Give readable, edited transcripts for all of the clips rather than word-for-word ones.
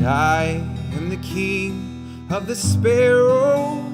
I am the king of the sparrow,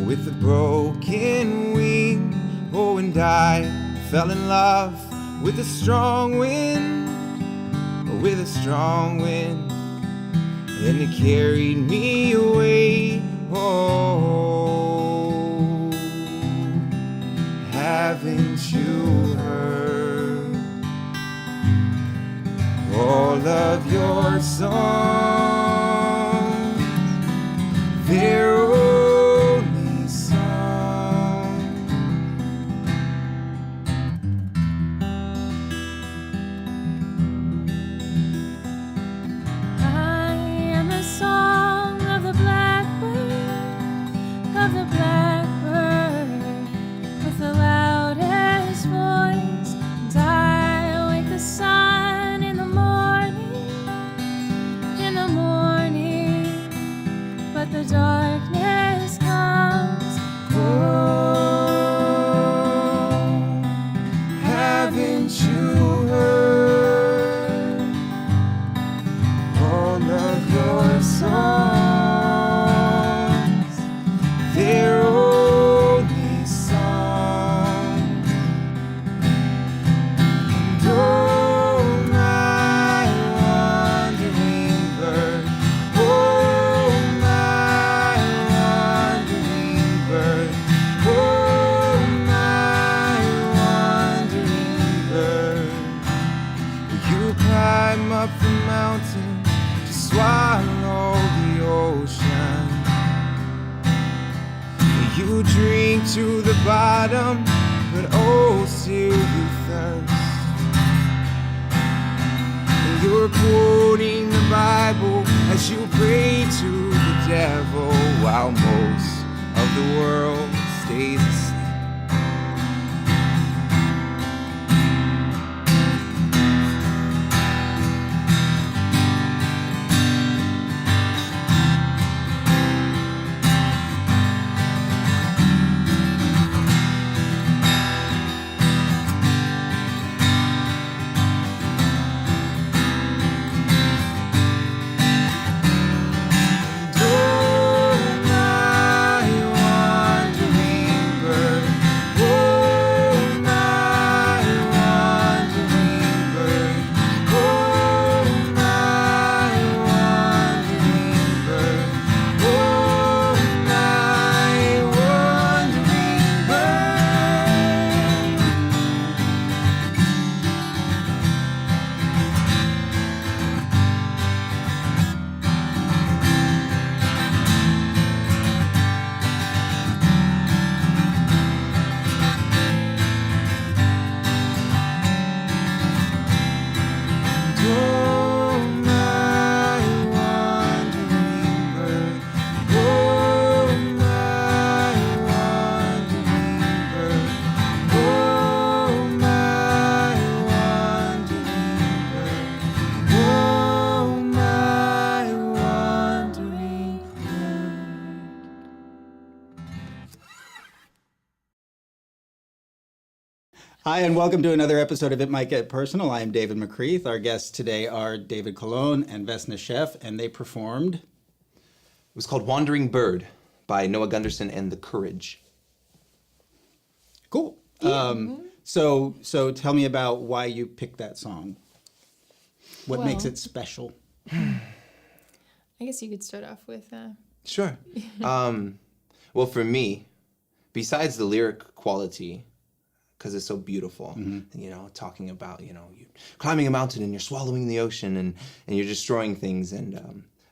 with a broken wing. Oh, and I fell in love with a strong wind, and it carried me away. Oh, haven't you heard all of your songs? They're only songs. I am the song of the blackbird, with the loudest voice, and I wake the sun in the morning, but the darkness comes. Oh, haven't you heard all of your songs? They're only songs. And oh, my wandering bird, oh, my wandering bird, oh, my wandering bird. You climb up the mountain to swallow the ocean. You drink to the bottom, but oh, still you thirst. And you're quoting the Bible as you pray to the devil, while most of the world stays asleep. Hi, and welcome to another episode of It Might Get Personal. I am David McCreath. Our guests today are David Colón and Vessna Scheff, and they performed. It was called Wandering Bird by Noah Gunderson and The Courage. Cool. So tell me about why you picked that song. What makes it special? I guess you could start off with... Sure. Well, for me, besides the lyric quality, because it's so beautiful, and, you know, talking about, you know, you climbing a mountain and you're swallowing the ocean and you're destroying things, and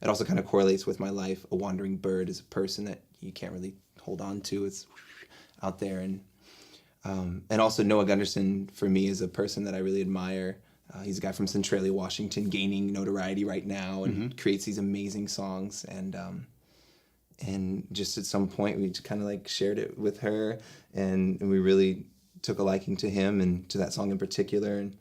it also kind of correlates with my life. A wandering bird is a person that you can't really hold on to. It's out there, and also Noah Gunderson for me is a person that I really admire. He's a guy from Centralia, Washington, gaining notoriety right now, and creates these amazing songs. And just at some point, we just kind of like shared it with her, and we really took a liking to him and to that song in particular, and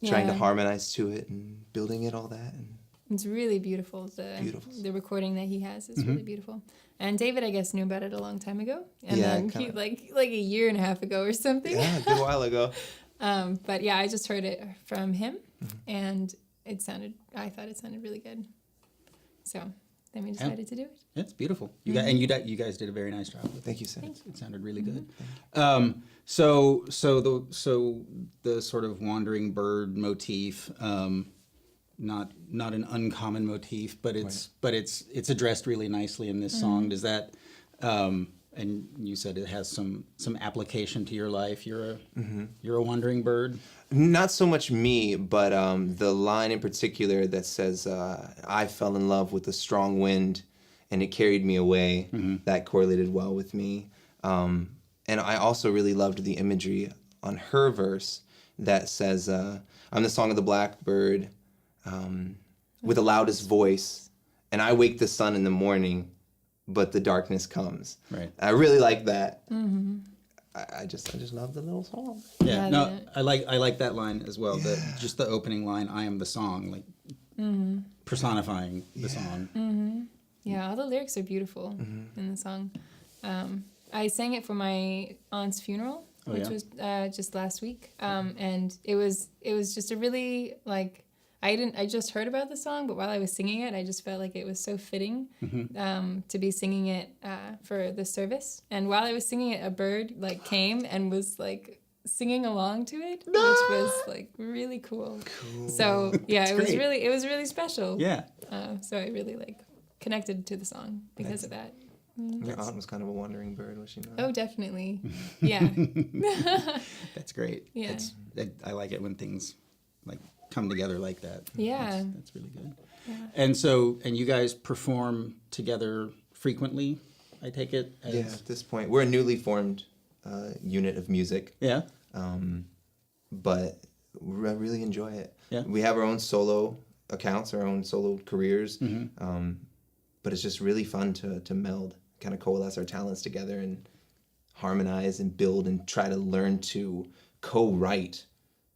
trying to harmonize to it and building it, all that. And it's really beautiful. The recording that he has is really beautiful. And David, I guess, knew about it a long time ago, and then he, like a year and a half ago or something. Yeah, a good while ago. But yeah, I just heard it from him, and I thought it sounded really good. So then we decided to do it. It's beautiful. You guys did a very nice job. Thank you, Sam. It sounded really good. So the sort of wandering bird motif, not an uncommon motif, but it's addressed really nicely in this song. Does that? And you said it has some application to your life. You're a wandering bird. Not so much me, but the line in particular that says, "I fell in love with a strong wind, and it carried me away." That correlated well with me. And I also really loved the imagery on her verse that says, "I'm the song of the blackbird, with the loudest voice, and I wake the sun in the morning, but the darkness comes." Right. I really like that. I just love the little song. Yeah. No, I like that line as well. Just the opening line, "I am the song," like personifying the song. Yeah, all the lyrics are beautiful in the song. I sang it for my aunt's funeral, which was just last week, and it was just a really like. I just heard about the song, but while I was singing it, I just felt like it was so fitting to be singing it for the service. And while I was singing it, a bird like came and was like singing along to it, which was like really cool. So yeah, it was really special. Yeah. So I really like connected to the song because of that. Your aunt was kind of a wandering bird, was she not? Oh, definitely. Yeah. That's great. Yeah. I like it when things like come together like that. Yeah. That's really good. Yeah. And you guys perform together frequently, I take it? At this point. We're a newly formed unit of music. Yeah. But I really enjoy it. Yeah. We have our own solo accounts, our own solo careers. But it's just really fun to meld, kind of coalesce our talents together and harmonize and build and try to learn to co-write,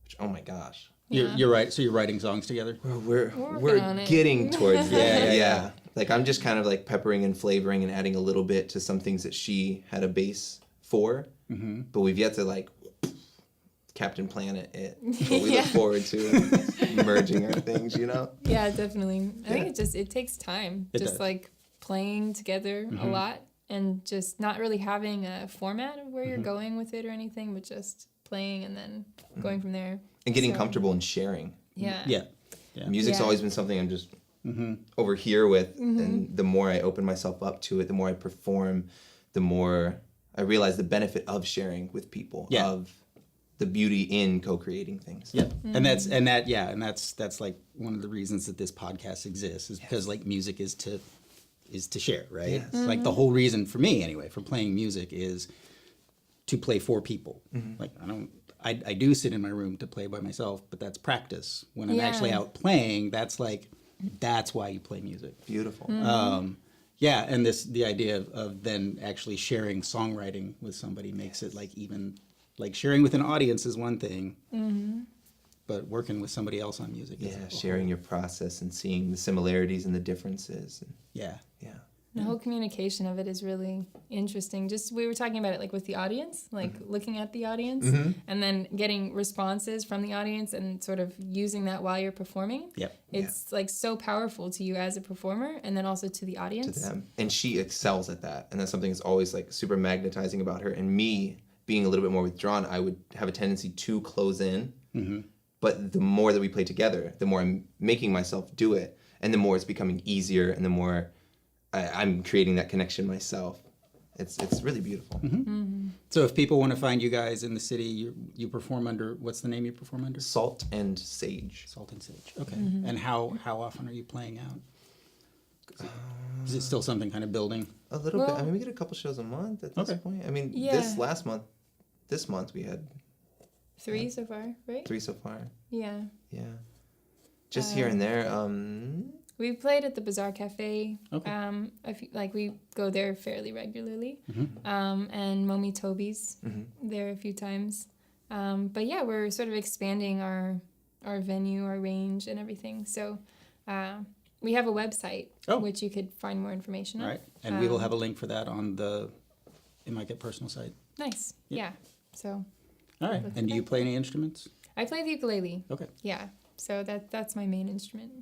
which, oh my gosh. You're right. So you're writing songs together? We're on it. getting towards that. Yeah. Like I'm just kind of like peppering and flavoring and adding a little bit to some things that she had a base for, but we've yet to like Captain Planet it. But we look forward to merging our things, you know? Yeah, definitely. I think it takes time. It just does. like playing together a lot and just not really having a format of where you're going with it or anything, but just playing and then going from there. And getting So, comfortable in sharing. Yeah. Yeah. Music's Yeah. always been something I'm just over here with, and the more I open myself up to it, the more I perform, the more I realize the benefit of sharing with people, of the beauty in co-creating things. Yeah. And that's like one of the reasons that this podcast exists is because like music is to share, right? Yes. Like the whole reason for me anyway, for playing music is to play for people. Like I do sit in my room to play by myself, but that's practice. When I'm actually out playing, that's why you play music. Beautiful. Yeah, and the idea of then actually sharing songwriting with somebody makes it like even like sharing with an audience is one thing, but working with somebody else on music is Sharing your process and seeing the similarities and the differences. And yeah. The whole communication of it is really interesting. Just we were talking about it like with the audience, like looking at the audience and then getting responses from the audience and sort of using that while you're performing. Yep. It's like so powerful to you as a performer and then also to the audience. to them. And she excels at that. And that's something that's always like super magnetizing about her. And me being a little bit more withdrawn, I would have a tendency to close in. But the more that we play together, the more I'm making myself do it. And the more it's becoming easier and the more I'm creating that connection myself. It's really beautiful. So if people want to find you guys in the city, you perform under, what's the name you perform under? Salt and Sage. Salt and Sage. Okay. And how often are you playing out? Is it still something kind of building? A little bit. I mean, we get a couple shows a month at this point. I mean, this month we had 3 so far, right? 3 so far. Yeah. Yeah. Just here and there. We played at the Bazaar Cafe. Okay. We go there fairly regularly. And Momi Toby's there a few times. But yeah, we're sort of expanding our venue, our range, and everything. So we have a website, which you could find more information on. All right. And we will have a link for that on the It Might Get Personal site. Nice. Yeah. So. All right. And do you play any instruments? I play the ukulele. Okay. Yeah. So that's my main instrument.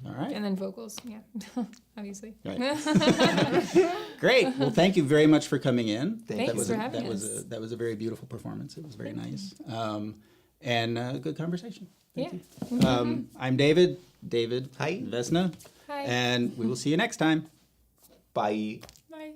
All right. And then vocals, yeah, obviously. Right. Great. Well, thank you very much for coming in. Thanks for having us. That was a very beautiful performance. It was very nice. And a good conversation. Thank you. I'm David. David. Hi. Vessna. Hi. And we will see you next time. Bye. Bye.